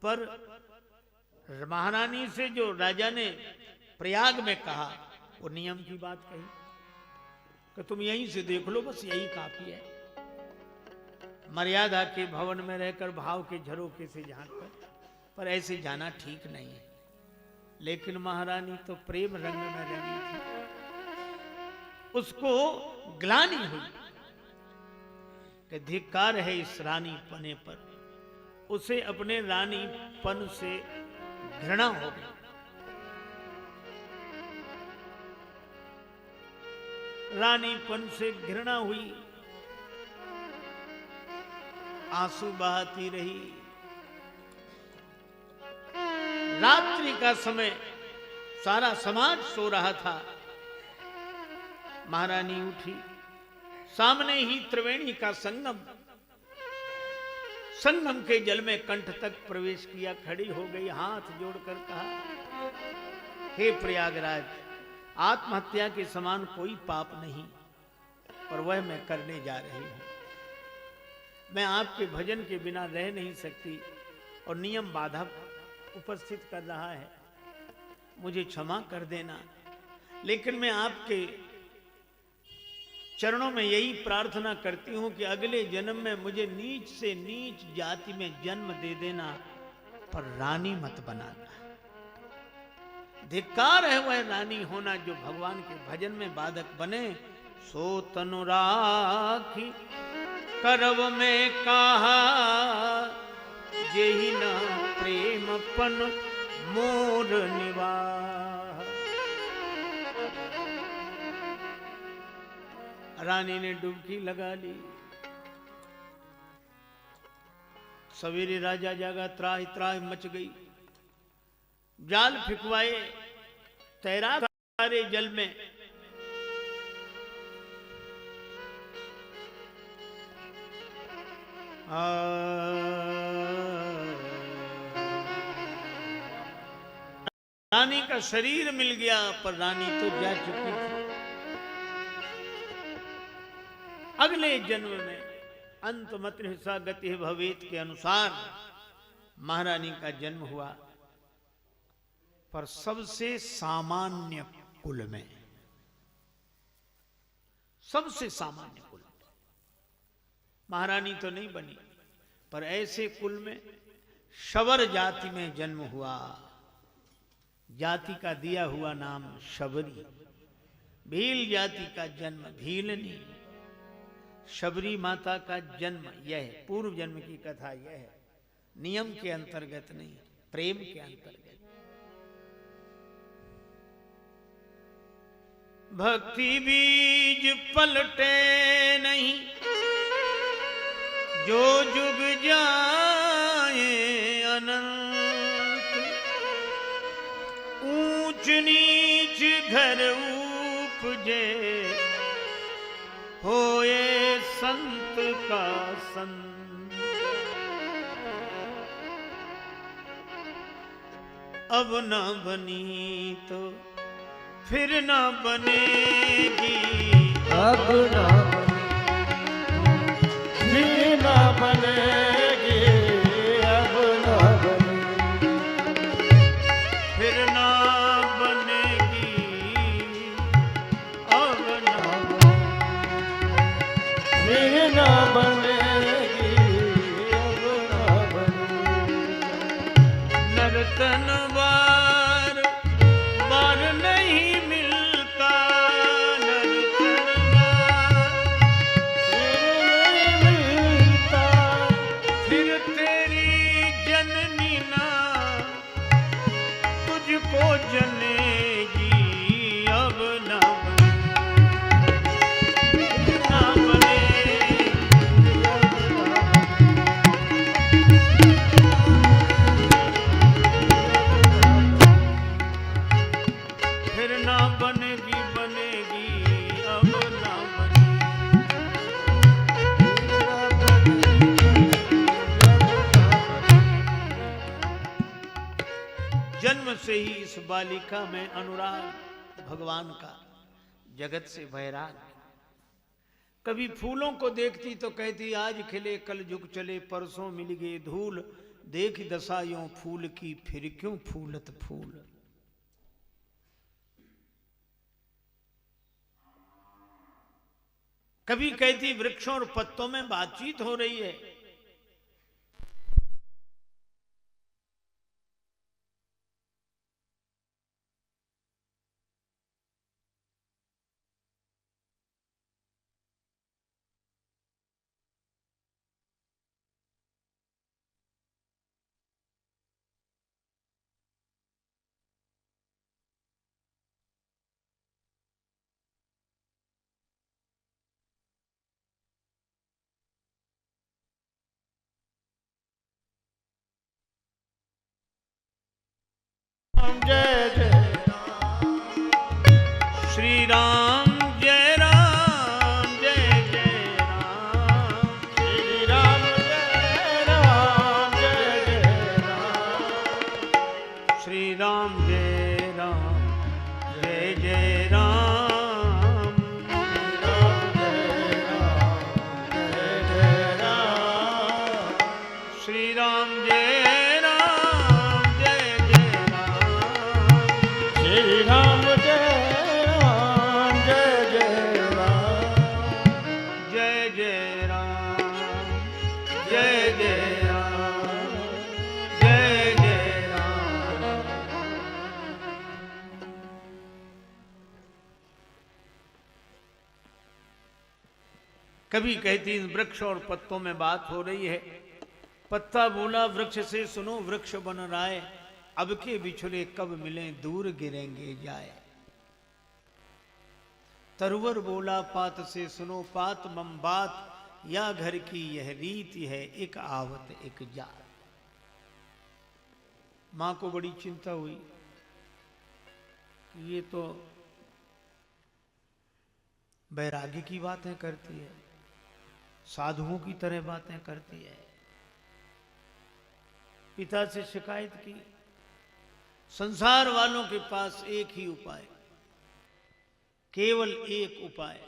पर महारानी से जो राजा ने प्रयाग में कहा वो नियम की बात कही कि तुम यहीं से देख लो, बस यही काफी है। मर्यादा के भवन में रहकर भाव के झरोके से झांक कर, पर ऐसे जाना ठीक नहीं है। लेकिन महारानी तो प्रेम रंग में रंगी थी, उसको ग्लानि हुई कि धिक्कार है इस रानी पने पर। उसे अपने रानी पन से घृणा हो गई। रानीपन से घृणा हुई, आंसू बहाती रही। रात्रि का समय, सारा समाज सो रहा था। महारानी उठी, सामने ही त्रिवेणी का संगम, संगम के जल में कंठ तक प्रवेश किया, खड़ी हो गई, हाथ जोड़कर कहा, हे प्रयागराज, आत्महत्या के समान कोई पाप नहीं, पर वह मैं करने जा रही हूं। मैं आपके भजन के बिना रह नहीं सकती और नियम बाधा उपस्थित कर रहा है, मुझे क्षमा कर देना। लेकिन मैं आपके चरणों में यही प्रार्थना करती हूं कि अगले जन्म में मुझे नीच से नीच जाति में जन्म दे देना, पर रानी मत बनाना। धिक्कार है वह रानी होना जो भगवान के भजन में बाधक बने। सो तनु राखी करव में कहा, जेहि न प्रेम पन मोर निवाह। रानी ने डुबकी लगा ली। सवेरे राजा जागा, त्राहि त्राहि मच गई। जाल फिकवाए, तैरा सारे जल में। रानी का शरीर मिल गया, पर रानी तो जा चुकी थी। अगले जन्म में अंतमत्र हिस्सा गति भवेत के अनुसार महारानी का जन्म हुआ, पर सबसे सामान्य कुल में, सबसे सामान्य कुल में। महारानी तो नहीं बनी, पर ऐसे कुल में शबर जाति में जन्म हुआ। जाति का दिया हुआ नाम शबरी। भील जाति का जन्म भीलनी। शबरी माता का जन्म यह है, पूर्व जन्म की कथा यह है, नियम के अंतर्गत नहीं, प्रेम के अंतर्गत। भक्ति बीज पलटे नहीं, जो जुग जाए अनंत। ऊंच नीच घर उपजे, होए संत का संत। अब न बनी तो फिर न बनेगी, अब न फिर न बनेगी, अब न बनेगी, फिर न बनेगी, अब न फिर न बनेगी, अब न बनेगी। नर्तन बार बार नहीं मिलता, नर्तन बार फिर नहीं मिलता, फिर तेरी जननी ना तुझको जनेगी, अब ना फिर ना बनेगी, बनेगी अब ना जन्म से ही इस बालिका में अनुराग भगवान का, जगत से वैराग। कभी फूलों को देखती तो कहती आज खिले कल झुक चले, परसों मिल गए धूल, देख दशा यों फूल की फिर क्यों फूलत फूल। कभी कहती वृक्षों और पत्तों में बातचीत हो रही है। जय जय श्री राम जय राम जय जय राम। श्री राम जय राम जय जय राम। श्री राम जय राम जय जय राम। श्री राम जय राम जय जय राम। श्री राम जय राम श्री राम जय राम जय जय राम। जय जय राम जय जय राम जय जय राम। कभी कहती वृक्ष और पत्तों में बात हो रही है। पत्ता बोला वृक्ष से सुनो वृक्ष बन राय, अब के बिछुड़े कब मिले दूर गिरेंगे जाए। तरुवर बोला पात से सुनो पात मम बात, या घर की यह रीति है एक आवत एक जात। मां को बड़ी चिंता हुई कि ये तो वैराग्य की बातें करती है, साधुओं की तरह बातें करती है। पिता से शिकायत की। संसार वालों के पास एक ही उपाय, केवल एक उपाय,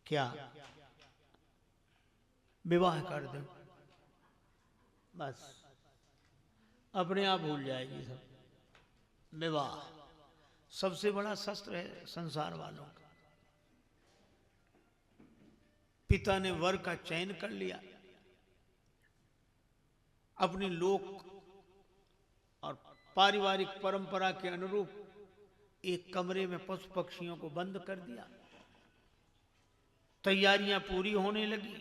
क्या? विवाह कर दो, बस अपने आप भूल जाएगी सब। विवाह सबसे बड़ा शस्त्र है संसार वालों का। पिता ने वर का चयन कर लिया। अपनी लोक और पारिवारिक परंपरा के अनुरूप एक कमरे में पशु पक्षियों को बंद कर दिया। तैयारियां पूरी होने लगी।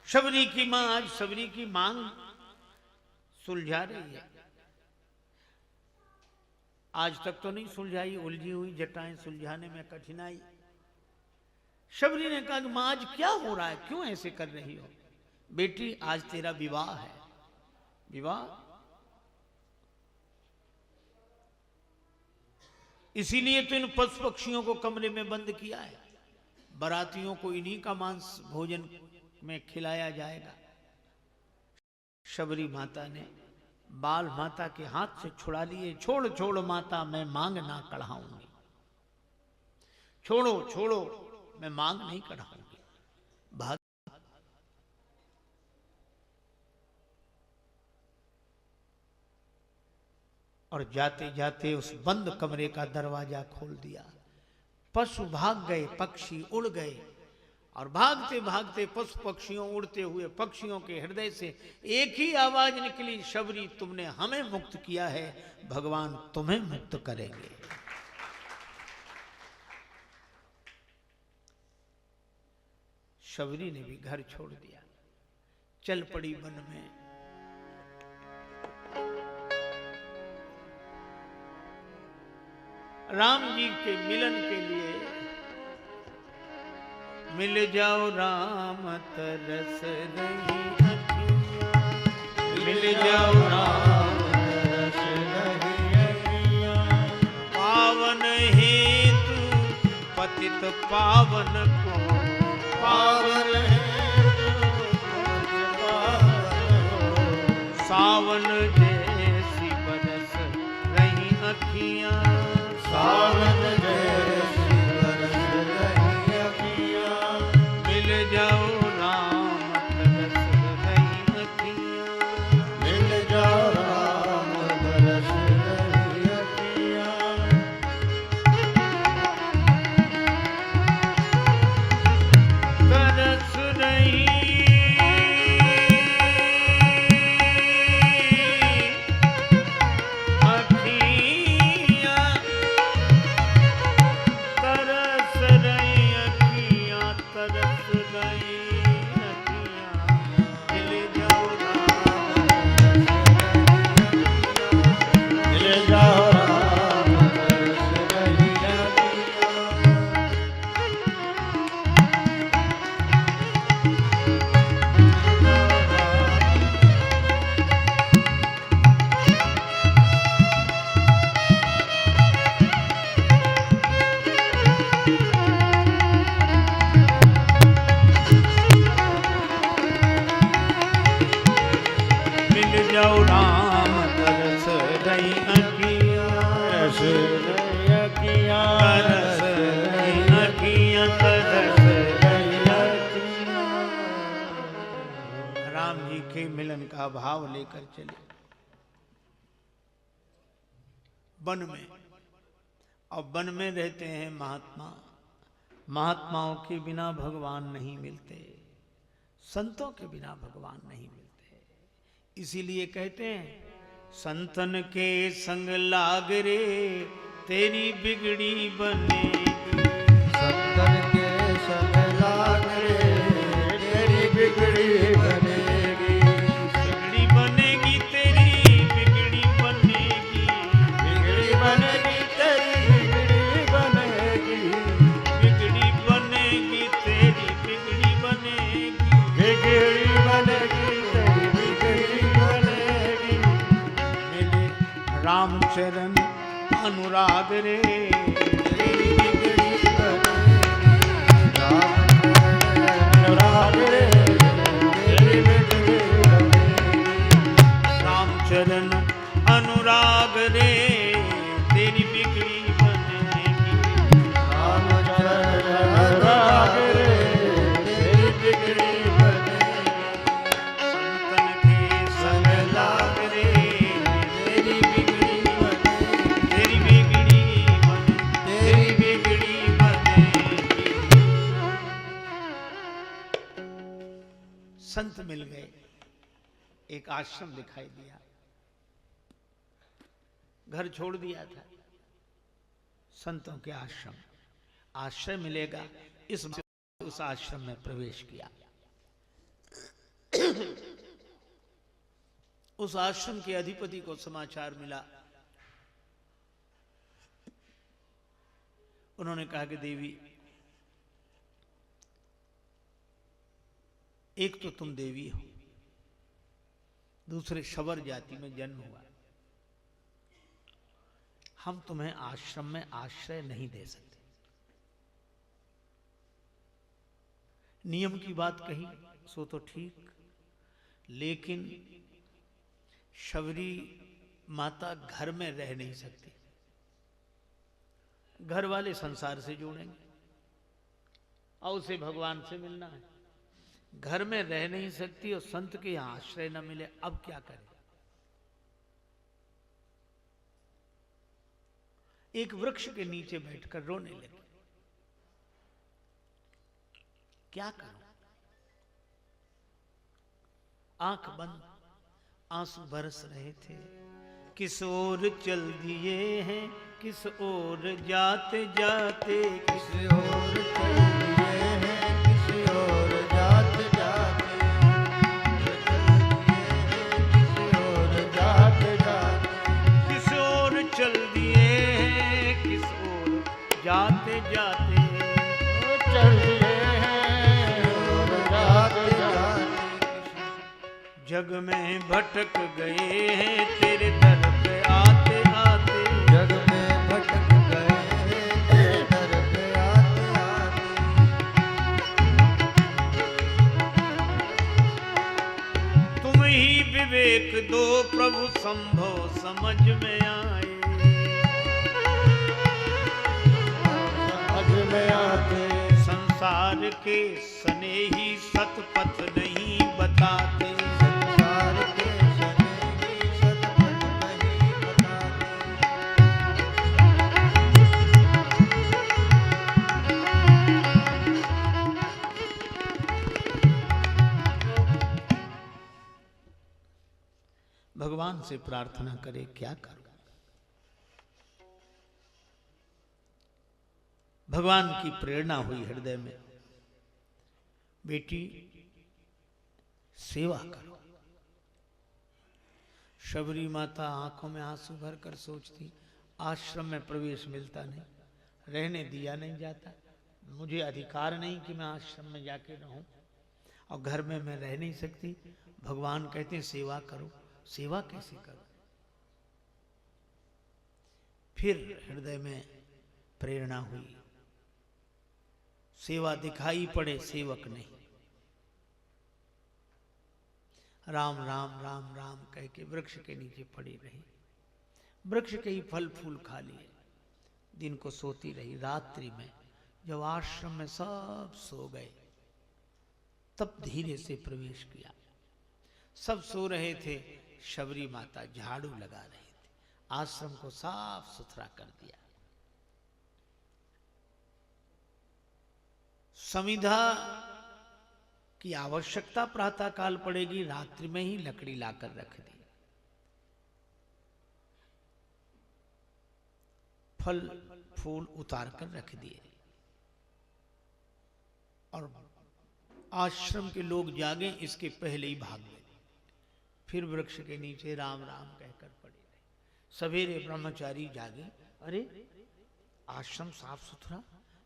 शबरी की मां आज शबरी की मांग सुलझा रही है। आज तक तो नहीं सुलझाई, उलझी हुई जटाएं सुलझाने में कठिनाई। शबरी ने कहा कि मां आज क्या हो रहा है, क्यों ऐसे कर रही हो? बेटी आज तेरा विवाह है। विवाह इसीलिए तो इन पशु पक्षियों को कमरे में बंद किया है। बारातियों को इन्हीं का मांस भोजन में खिलाया जाएगा। शबरी माता ने बाल माता के हाथ से छुड़ा लिए। छोड़ छोड़ माता मैं मांग ना कढ़ाऊंगी। छोड़ो छोड़ो मैं मांग नहीं कढ़ाऊंगी। भाग। और जाते जाते उस बंद कमरे का दरवाजा खोल दिया। पशु भाग गए, पक्षी उड़ गए। और भागते भागते पशु पक्षियों उड़ते हुए पक्षियों के हृदय से एक ही आवाज निकली, शबरी तुमने हमें मुक्त किया है, भगवान तुम्हें मुक्त करेंगे। शबरी ने भी घर छोड़ दिया, चल पड़ी वन में। राम जी के मिलन के लिए मिल जाओ राम तरस रही अखियाँ, मिल जाओ राम तरस रही अखियाँ। पावन हेतु पतित पावन को, पावन सावन जैसी बरस रही अखियाँ। अखियां सावन जैसी बरस रही अखियां, मिल जाओ राम तरस रही अखियां मिल जाओ राम बरस रही अखियां, तरस रही अखियां तरस रही अखियां तरस रही अखियां मिल जाओ मिल जाओ राम बरस रही मिल जाओ राम तरस रही अखियां तरस रही अखियां, तरस रही अखियां तरस रही राम जी के मिलन का भाव लेकर चले वन में। और वन में रहते हैं महात्मा, महात्माओं के बिना भगवान नहीं मिलते, संतों के बिना भगवान नहीं मिलते। इसीलिए कहते हैं संतन के संग लाग रे तेरी बिगड़ी बनेगी, संतन के संग लाग रे तेरी बिगड़ी बनेगी, बिगड़ी बनेगी तेरी बिगड़ी बनेगी, बिगड़ी बनेगी तेरी बिगड़ी बनेगी, बिगड़ी बनेगी तेरी बिगड़ी बनेगी। बिगड़ी बनेगी तेरी बिगड़ी बनेगी, मिले रामचरण अनुराग रे तेरी बिगड़ी बनेगी, राम रे तेरी बिगड़ी बनेगी, रामचरण अनुराग रे तेरी बिगड़ी बनेगी। राम चरण राग रे तेरी बिगड़ी बनेगी, संतन के संग लाग रे तेरी बिगड़ी बनेगी, तेरी बिगड़ी बनेगी, तेरी बिगड़ी बनेगी। संत मिल गए, एक आश्रम दिखाई दिया, घर छोड़ दिया था, संतों के आश्रम, आश्रय मिलेगा इस उस आश्रम में प्रवेश किया। उस आश्रम के अधिपति को समाचार मिला, उन्होंने कहा कि देवी, एक तो तुम देवी हो, दूसरे शबर जाति में जन्म हुआ, हम तुम्हें आश्रम में आश्रय नहीं दे सकते। नियम की बात कही सो तो ठीक, लेकिन शबरी माता घर में रह नहीं सकती, घर वाले संसार से जोड़ेंगे और उसे भगवान से मिलना है, घर में रह नहीं सकती और संत के यहां आश्रय न मिले, अब क्या करें। एक वृक्ष के नीचे बैठकर रोने लगे, क्या करूं, आंख बंद आंसू बरस रहे थे। किस ओर चल दिए हैं, किस ओर जाते जाते, किस और चल दिए हैं, किसी और जाते जाते, किसी और जाते जाते, किस ओर चल दिए हैं, किस ओर जाते जाते, चल दिए हैं और जाते जाते, जग में भटक गए हैं तेरे दर पे आते आते, जग में भटक गए हैं तेरे दर पे आते आते, तुम ही विवेक दो प्रभु संभव समझ में आए, संसार के स्नेही सतपथ नहीं बताते। संसार के स्नेही सतपथ नहीं बताते। भगवान से प्रार्थना करे क्या करूं। भगवान की प्रेरणा हुई हृदय में, बेटी सेवा करो। शबरी माता आंखों में आंसू भर कर सोचती, आश्रम में प्रवेश मिलता नहीं, रहने दिया नहीं जाता, मुझे अधिकार नहीं कि मैं आश्रम में जाके रहूं, और घर में मैं रह नहीं सकती। भगवान कहते हैं सेवा करो। सेवा कैसे करो? फिर हृदय में प्रेरणा हुई, सेवा दिखाई पड़े सेवक नहीं। राम राम राम राम कह के वृक्ष के नीचे पड़ी रही, वृक्ष के ही फल फूल खा लिए, दिन को सोती रही। रात्रि में जब आश्रम में सब सो गए, तब धीरे से प्रवेश किया। सब सो रहे थे, शबरी माता झाड़ू लगा रही थी, आश्रम को साफ सुथरा कर दिया। समिधा की आवश्यकता प्रातः काल पड़ेगी, रात्रि में ही लकड़ी लाकर रख दी। फल फूल उतार कर रख दिए, और आश्रम के लोग जागे इसके पहले ही भाग गए। फिर वृक्ष के नीचे राम राम कहकर पड़ी रही। सवेरे ब्रह्मचारी जागे, अरे आश्रम साफ सुथरा,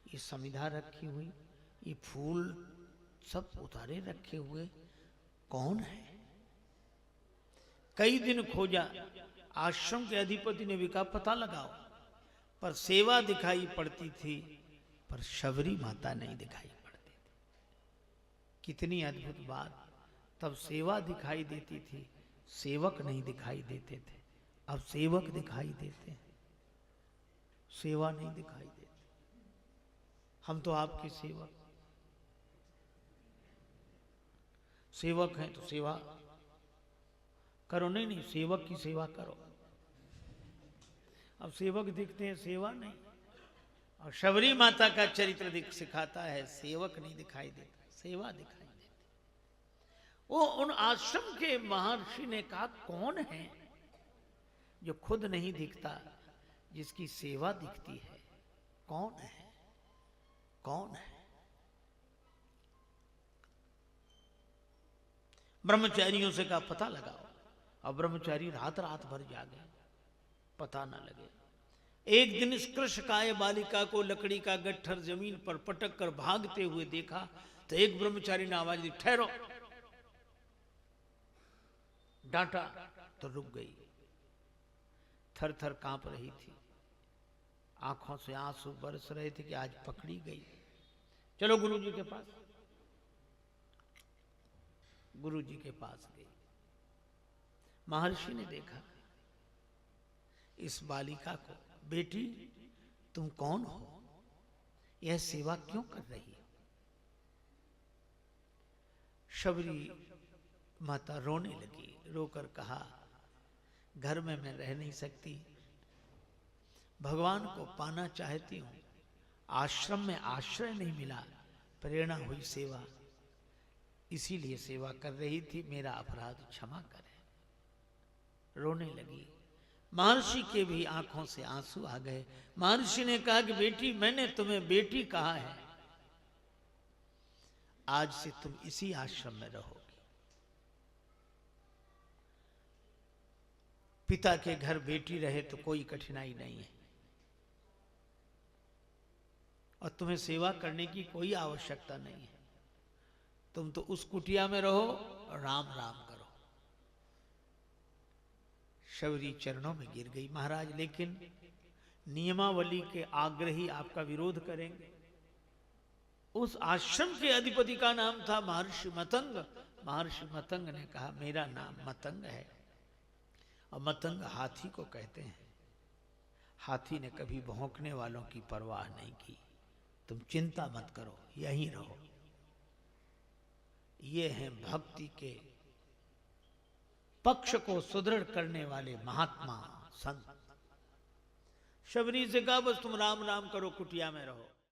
ये समिधा रखी हुई, ये फूल सब उतारे रखे हुए, कौन है? कई दिन खोजा, आश्रम के अधिपति ने भी कहा पता लगाओ, पर सेवा दिखाई पड़ती थी, पर शबरी माता नहीं दिखाई पड़ती थी। कितनी अद्भुत बात! तब सेवा दिखाई देती थी, सेवक नहीं दिखाई देते थे। अब सेवक दिखाई देते हैं, सेवा नहीं दिखाई देती। हम तो आपके सेवक, सेवक हैं तो सेवा करो। नहीं नहीं, सेवक की सेवा करो। अब सेवक दिखते हैं, सेवा नहीं। और शबरी माता का चरित्र सिखाता है, सेवक नहीं दिखाई देता, सेवा दिखाई देती। वो उन आश्रम के महर्षि ने कहा, कौन है जो खुद नहीं दिखता, जिसकी सेवा दिखती है? कौन है? कौन है? ब्रह्मचारियों से कहा पता लगाओ। और ब्रह्मचारी रात रात भर जागे, पता न लगे। एक दिन इस कृशकाय बालिका को लकड़ी का गट्ठर जमीन पर पटक कर भागते हुए देखा, तो एक ब्रह्मचारी ने आवाज दी, ठहरो। डांटा तो रुक गई, थर थर कांप रही थी, आंखों से आंसू बरस रहे थे कि आज पकड़ी गई। चलो गुरुजी के पास। गुरुजी के पास गई। महर्षि ने देखा इस बालिका को, बेटी तुम कौन हो, यह सेवा क्यों कर रही है? शबरी माता रोने लगी, रोकर कहा, घर में मैं रह नहीं सकती, भगवान को पाना चाहती हूं, आश्रम में आश्रय नहीं मिला, प्रेरणा हुई सेवा, इसीलिए सेवा कर रही थी, मेरा अपराध क्षमा करें। रोने लगी। महर्षि के भी आंखों से आंसू आ गए। महर्षि ने कहा कि बेटी, मैंने तुम्हें बेटी कहा है, आज से तुम इसी आश्रम में रहोगी। पिता के घर बेटी रहे तो कोई कठिनाई नहीं है, और तुम्हें सेवा करने की कोई आवश्यकता नहीं है। तुम तो उस कुटिया में रहो और राम राम करो। शबरी चरणों में गिर गई। महाराज, लेकिन नियमावली के आग्रही आपका विरोध करेंगे। उस आश्रम के अधिपति का नाम था महर्षि मतंग। महर्षि मतंग ने कहा, मेरा नाम मतंग है, और मतंग हाथी को कहते हैं। हाथी ने कभी भौंकने वालों की परवाह नहीं की। तुम चिंता मत करो, यहीं रहो। ये हैं भक्ति के पक्ष को सुदृढ़ करने वाले महात्मा संत। शबरी से कहा बस तुम राम राम करो, कुटिया में रहो।